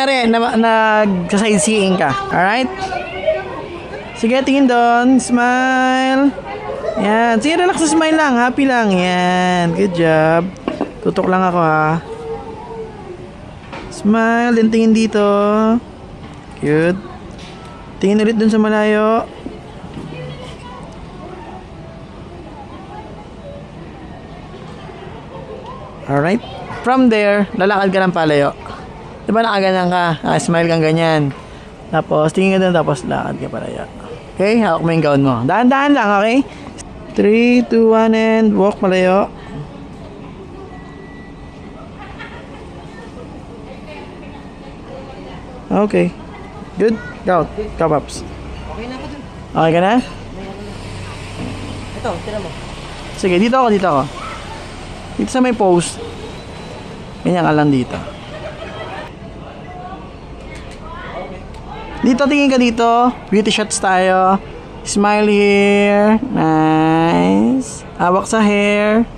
Kunyari, nag-sightseeing ka. Alright? Sige, tingin doon. Smile. Yan. Sige, relax na smile lang. Happy lang. Yan. Good job. Tutok lang ako ha. Smile. Then tingin dito. Cute. Tingin ulit dun sa malayo. Alright. From there, lalakad ka ng palayo. Diba nakaganyan ka? Smile kang ganyan. Tapos, tingin ka doon, tapos lakad ka palayo. Okay? Hawak mo yung gown mo. Dahan-dahan lang, okay? 3, 2, 1, and walk palayo. Okay. Good. Go. Go, Pops. Okay na ako dun. Okay ka na? Ito, tira mo. Sige, dito ako, dito ako. Dito sa may post. Ganyan ka lang dito. Dito, tingin ka dito. Beauty shots tayo. Smile here. Nice. Hawak sa hair.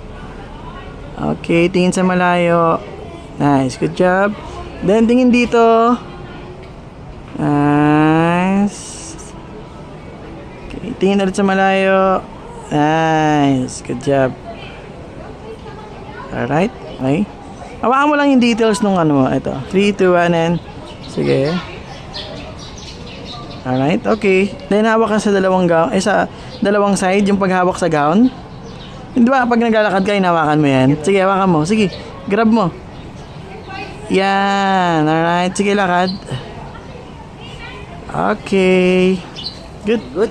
Okay, tingin sa malayo. Nice, good job. Then, tingin dito. Nice. Okay, tingin ulit sa malayo. Nice, good job. Alright, okay. Hawakan mo lang yung details nung ano mo. Ito, 3, 2, 1, and sige. Alright, okay. Then hawak ka sa dalawang gown, sa dalawang side, yung paghawak sa gown. Hindi ba, pag naglalakad ka, hinawakan mo yan. Sige, hawakan mo. Sige, grab mo. Yan, alright. Sige, lakad. Okay. Good. Good.